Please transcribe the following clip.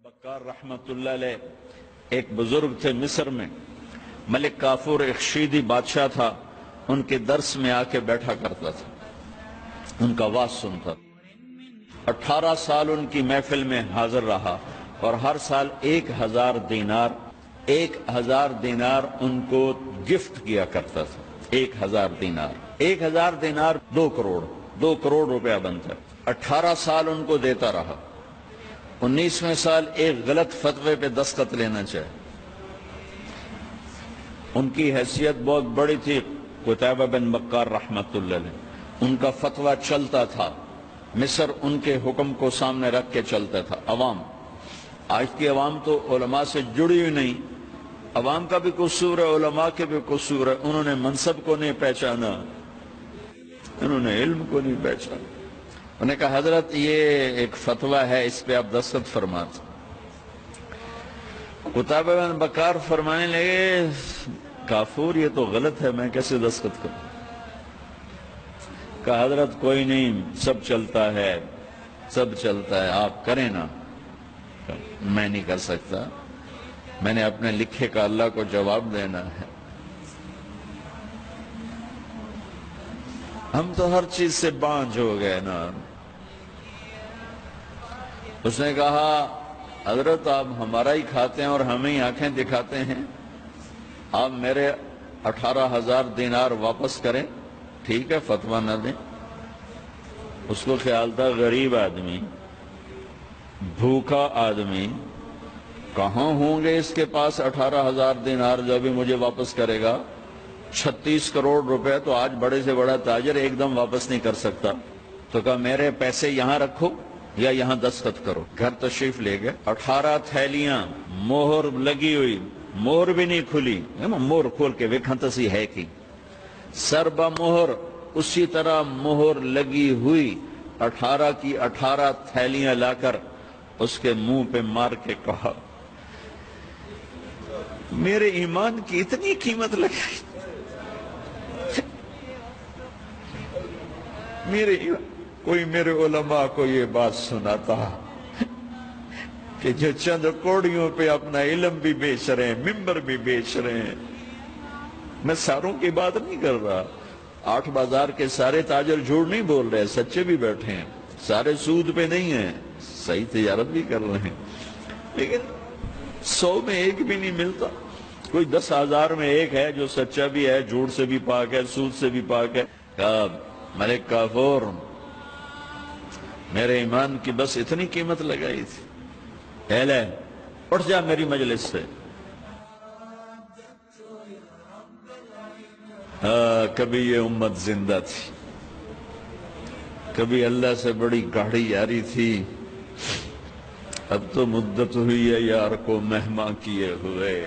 بکار رحمت اللہ علیہ ایک بزرگ تھے مصر میں. ملک کافور ایک شیدی بادشاہ تھا. ان کے درس میں آ کے بیٹھا کرتا تھا, ان کا واز سنتا. 18 سال ان کی محفل میں حاضر رہا اور ہر سال 1000 دینار ان کو گفٹ کیا کرتا تھا. 1000 دینار 2 کروڑ روپیہ بنتا ہے. 18 سال ان کو دیتا رہا. 19ویں سال ایک غلط فتوے پہ دستخط لینا چاہے. ان کی حیثیت بہت بڑی تھی قتیبہ بن بکار رحمت اللہ علیہ. ان کا فتویٰ چلتا تھا. مصر ان کے حکم کو سامنے رکھ کے چلتا تھا. عوام, آج کی عوام تو علماء سے جڑی ہوئی نہیں. عوام کا بھی قصور ہے, علماء کے بھی قصور ہے. انہوں نے منصب کو نہیں پہچانا, انہوں نے علم کو نہیں پہچانا. انہوں نے کہا حضرت یہ ایک فتویٰ ہے, اس پہ آپ دستخط فرماتے. قتیبہ بن بکار فرمانے لگے کافور یہ تو غلط ہے, میں کیسے دستخط کروں؟ کہا حضرت کوئی نہیں, سب چلتا ہے, آپ کریں نا. میں نہیں کر سکتا, میں نے اپنے لکھے کا اللہ کو جواب دینا ہے. ہم تو ہر چیز سے بانجھ ہو گئے نا. اس نے کہا حضرت آپ ہمارا ہی کھاتے ہیں اور ہمیں ہی آنکھیں دکھاتے ہیں, آپ میرے 18,000 دینار واپس کریں, ٹھیک ہے, فتویٰ نہ دیں. اس کو خیال تھا غریب آدمی, بھوکا آدمی, کہاں ہوں گے اس کے پاس 18,000 دینار جو بھی مجھے واپس کرے گا. 36 کروڑ روپے تو آج بڑے سے بڑا تاجر ایک دم واپس نہیں کر سکتا. تو کہا میرے پیسے یہاں رکھو یا یہاں دستخط کرو. گھر تشریف لے گئے. 18 تھیلیاں, مہر لگی ہوئی, مہر بھی نہیں کھلی, مہر کھول کے ویکھاں تسی ہے کی, سر با مہر اسی طرح مہر لگی ہوئی. 18 کی 18 تھیلیاں لا کر اس کے منہ پہ مار کے کہا میرے ایمان کی اتنی قیمت لگائی, کوئی میرے علماء کو یہ بات سناتا کہ جو چند کوڑیوں پہ اپنا علم بھی بیچ رہے ہیں, ممبر بھی بیچ رہے ہیں. میں ساروں کی بات نہیں کر رہا, 8 بازار کے سارے تاجر جھوٹ نہیں بول رہے, سچے بھی بیٹھے ہیں, سارے سود پہ نہیں ہیں, صحیح تجارت بھی کر رہے ہیں. لیکن 100 میں ایک بھی نہیں ملتا. کوئی 10,000 میں ایک ہے جو سچا بھی ہے, جھوٹ سے بھی پاک ہے, سود سے بھی پاک ہے. کہا ملک کافور میرے ایمان کی بس اتنی قیمت لگائی تھی, لے اٹھ جا میری مجلس سے. کبھی یہ امت زندہ تھی, کبھی اللہ سے بڑی گاڑی یاری تھی, اب تو مدت ہوئی ہے یار کو مہماں کیے ہوئے.